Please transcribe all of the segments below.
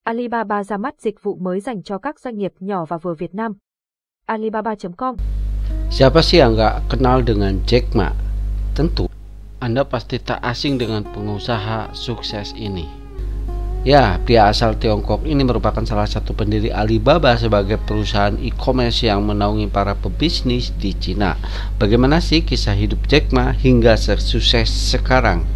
Alibaba ra mắt dịch vụ mới dành cho các doanh nghiệp nhỏ và vừa Việt Nam. Alibaba.com. Siapa sih yang nggak kenal dengan Jack Ma? Tentu Anda pasti tak asing dengan pengusaha sukses ini. Ya, pria asal Tiongkok ini merupakan salah satu pendiri Alibaba sebagai perusahaan e-commerce yang menaungi para pebisnis di Cina. Bagaimana sih kisah hidup Jack Ma hingga sukses sekarang?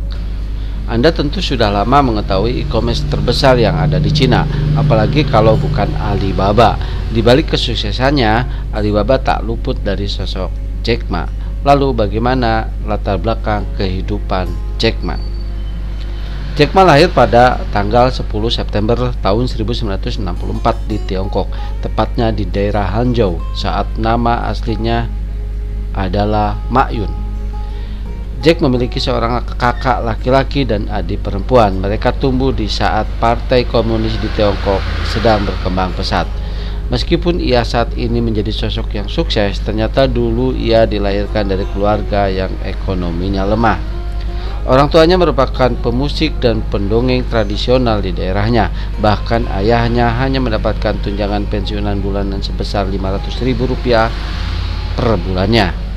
Anda tentu sudah lama mengetahui e-commerce terbesar yang ada di Cina, apalagi kalau bukan Alibaba. Di balik kesuksesannya, Alibaba tak luput dari sosok Jack Ma. Lalu bagaimana latar belakang kehidupan Jack Ma? Jack Ma lahir pada tanggal 10 September tahun 1964 di Tiongkok, tepatnya di daerah Hangzhou, saat nama aslinya adalah Ma Yun. Jack memiliki seorang kakak laki-laki dan adik perempuan. Mereka tumbuh di saat Partai Komunis di Tiongkok sedang berkembang pesat. Meskipun ia saat ini menjadi sosok yang sukses, ternyata dulu ia dilahirkan dari keluarga yang ekonominya lemah. Orang tuanya merupakan pemusik dan pendongeng tradisional di daerahnya. Bahkan ayahnya hanya mendapatkan tunjangan pensiunan bulanan sebesar Rp500.000 per bulannya.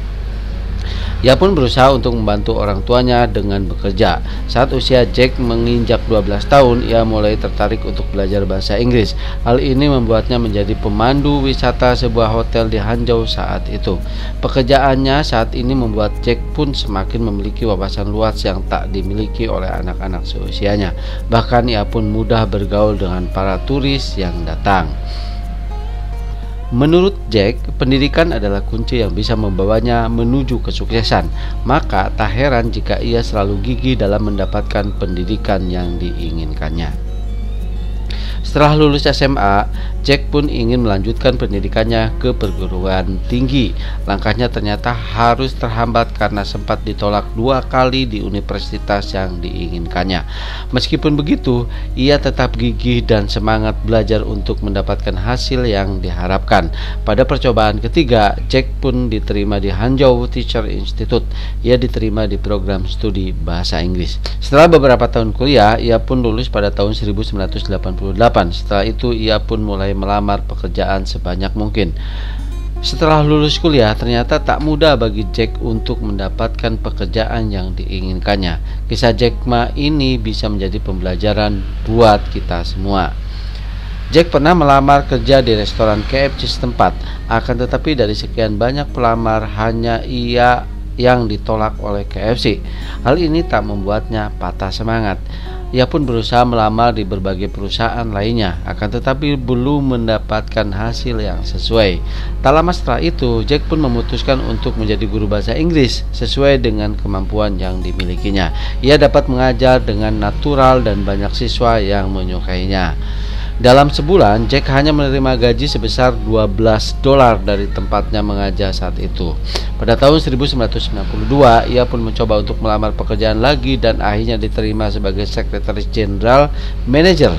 Ia pun berusaha untuk membantu orang tuanya dengan bekerja. Saat usia Jack menginjak 12 tahun, ia mulai tertarik untuk belajar bahasa Inggris. Hal ini membuatnya menjadi pemandu wisata sebuah hotel di Hangzhou saat itu. Pekerjaannya saat ini membuat Jack pun semakin memiliki wawasan luas yang tak dimiliki oleh anak-anak seusianya. Bahkan ia pun mudah bergaul dengan para turis yang datang. Menurut Jack, pendidikan adalah kunci yang bisa membawanya menuju kesuksesan. Maka tak heran jika ia selalu gigih dalam mendapatkan pendidikan yang diinginkannya. Setelah lulus SMA, Jack pun ingin melanjutkan pendidikannya ke perguruan tinggi. Langkahnya ternyata harus terhambat karena sempat ditolak 2 kali di universitas yang diinginkannya. Meskipun begitu, ia tetap gigih dan semangat belajar untuk mendapatkan hasil yang diharapkan. Pada percobaan ketiga, Jack pun diterima di Hangzhou Teacher Institute. Ia diterima di program studi bahasa Inggris. Setelah beberapa tahun kuliah, ia pun lulus pada tahun 1988. Setelah itu ia pun mulai melamar pekerjaan sebanyak mungkin. Setelah lulus kuliah, ternyata tak mudah bagi Jack untuk mendapatkan pekerjaan yang diinginkannya. Kisah Jack Ma ini bisa menjadi pembelajaran buat kita semua. Jack pernah melamar kerja di restoran KFC setempat, akan tetapi dari sekian banyak pelamar hanya ia yang ditolak oleh KFC. Hal ini tak membuatnya patah semangat. Ia pun berusaha melamar di berbagai perusahaan lainnya, akan tetapi belum mendapatkan hasil yang sesuai. Tak lama setelah itu, Jack pun memutuskan untuk menjadi guru bahasa Inggris sesuai dengan kemampuan yang dimilikinya. Ia dapat mengajar dengan natural dan banyak siswa yang menyukainya. Dalam sebulan, Jack hanya menerima gaji sebesar $12 dari tempatnya mengajar saat itu. Pada tahun 1992, ia pun mencoba untuk melamar pekerjaan lagi dan akhirnya diterima sebagai Sekretaris Jenderal Manager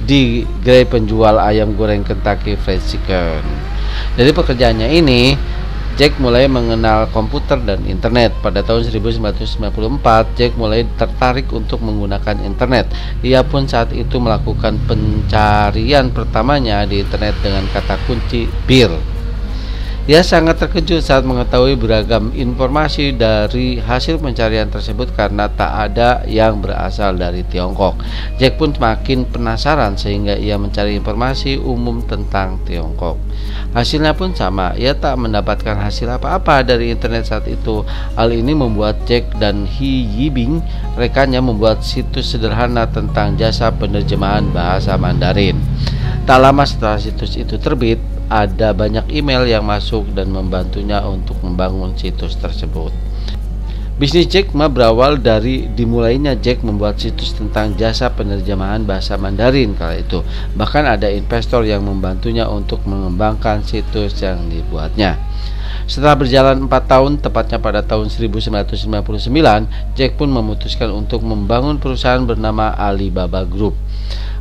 di gerai penjual ayam goreng Kentucky Fried Chicken. Dari pekerjaannya ini, Jack mulai mengenal komputer dan internet. Pada tahun 1994, Jack mulai tertarik untuk menggunakan internet. Ia pun saat itu melakukan pencarian pertamanya di internet dengan kata kunci bir. Ia sangat terkejut saat mengetahui beragam informasi dari hasil pencarian tersebut karena tak ada yang berasal dari Tiongkok. Jack pun semakin penasaran sehingga ia mencari informasi umum tentang Tiongkok. Hasilnya pun sama, ia tak mendapatkan hasil apa-apa dari internet saat itu. Hal ini membuat Jack dan He Yibing, rekannya, membuat situs sederhana tentang jasa penerjemahan bahasa Mandarin. Tak lama setelah situs itu terbit, ada banyak email yang masuk dan membantunya untuk membangun situs tersebut. Bisnis Jack Ma berawal dari dimulainya Jack membuat situs tentang jasa penerjemahan bahasa Mandarin kala itu. Bahkan ada investor yang membantunya untuk mengembangkan situs yang dibuatnya. Setelah berjalan 4 tahun, tepatnya pada tahun 1999, Jack pun memutuskan untuk membangun perusahaan bernama Alibaba Group.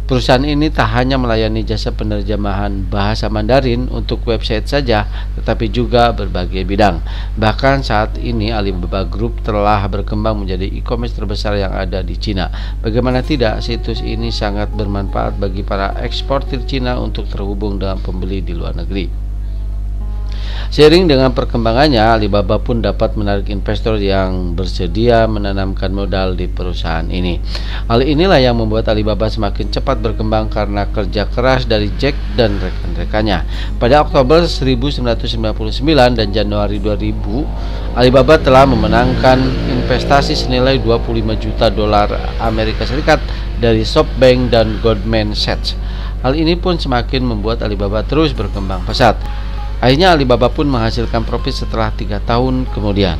Perusahaan ini tak hanya melayani jasa penerjemahan bahasa Mandarin untuk website saja, tetapi juga berbagai bidang. Bahkan saat ini Alibaba Group telah berkembang menjadi e-commerce terbesar yang ada di Cina. Bagaimana tidak, situs ini sangat bermanfaat bagi para eksportir Cina untuk terhubung dengan pembeli di luar negeri. Seiring dengan perkembangannya, Alibaba pun dapat menarik investor yang bersedia menanamkan modal di perusahaan ini. Hal inilah yang membuat Alibaba semakin cepat berkembang karena kerja keras dari Jack dan rekan-rekannya. Pada Oktober 1999 dan Januari 2000, Alibaba telah memenangkan investasi senilai 25 juta dolar Amerika Serikat dari SoftBank dan Goldman Sachs. Hal ini pun semakin membuat Alibaba terus berkembang pesat. Akhirnya Alibaba pun menghasilkan profit setelah 3 tahun kemudian.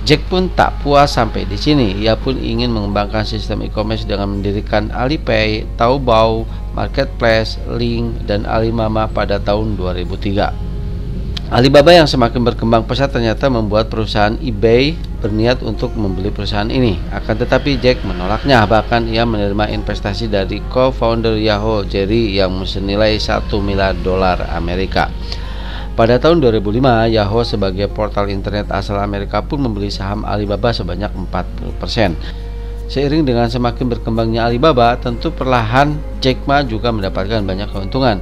Jack pun tak puas sampai di sini. Ia pun ingin mengembangkan sistem e-commerce dengan mendirikan Alipay, Taobao, Marketplace, Link, dan Alimama pada tahun 2003. Alibaba yang semakin berkembang pesat ternyata membuat perusahaan eBay berniat untuk membeli perusahaan ini. Akan tetapi Jack menolaknya, bahkan ia menerima investasi dari co-founder Yahoo, Jerry, yang senilai 1 miliar dolar Amerika. Pada tahun 2005, Yahoo sebagai portal internet asal Amerika pun membeli saham Alibaba sebanyak 40%. Seiring dengan semakin berkembangnya Alibaba, tentu perlahan Jack Ma juga mendapatkan banyak keuntungan.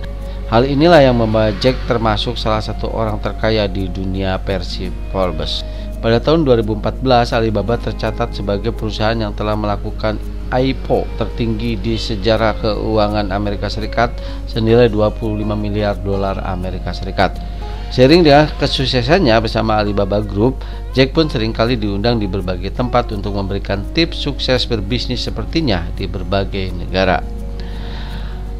Hal inilah yang membuat Jack termasuk salah satu orang terkaya di dunia versi Forbes. Pada tahun 2014, Alibaba tercatat sebagai perusahaan yang telah melakukan IPO tertinggi di sejarah keuangan Amerika Serikat senilai 25 miliar dolar Amerika Serikat. Seiring dengan kesuksesannya bersama Alibaba Group, Jack pun seringkali diundang di berbagai tempat untuk memberikan tips sukses berbisnis sepertinya di berbagai negara.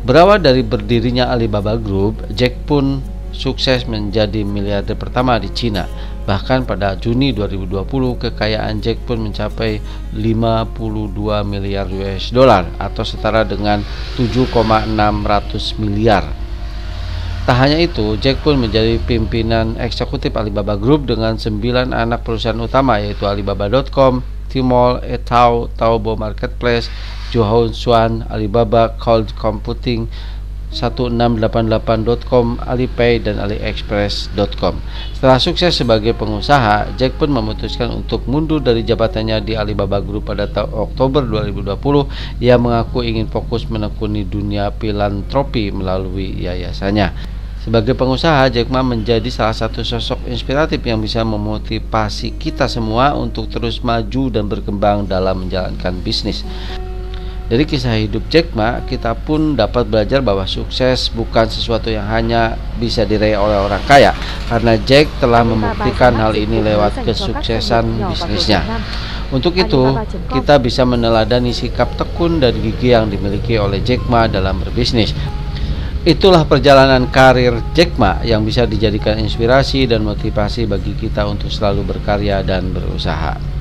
Berawal dari berdirinya Alibaba Group, Jack pun sukses menjadi miliarder pertama di Cina. Bahkan pada Juni 2020, kekayaan Jack pun mencapai 52 miliar US dollar atau setara dengan 7,600 miliar. Tak hanya itu, Jack pun menjadi pimpinan eksekutif Alibaba Group dengan 9 anak perusahaan utama, yaitu Alibaba.com, Tmall, Etao, Taobao Marketplace, Zhuozuan, Alibaba Cloud Computing, 1688.com, Alipay, dan AliExpress.com. Setelah sukses sebagai pengusaha, Jack pun memutuskan untuk mundur dari jabatannya di Alibaba Group pada Oktober 2020. Ia mengaku ingin fokus menekuni dunia filantropi melalui yayasannya. Sebagai pengusaha, Jack Ma menjadi salah satu sosok inspiratif yang bisa memotivasi kita semua untuk terus maju dan berkembang dalam menjalankan bisnis. Dari kisah hidup Jack Ma, kita pun dapat belajar bahwa sukses bukan sesuatu yang hanya bisa diraih oleh orang kaya, karena Jack telah membuktikan hal ini lewat kesuksesan bisnisnya. Untuk itu, kita bisa meneladani sikap tekun dan gigih yang dimiliki oleh Jack Ma dalam berbisnis. Itulah perjalanan karir Jack Ma yang bisa dijadikan inspirasi dan motivasi bagi kita untuk selalu berkarya dan berusaha.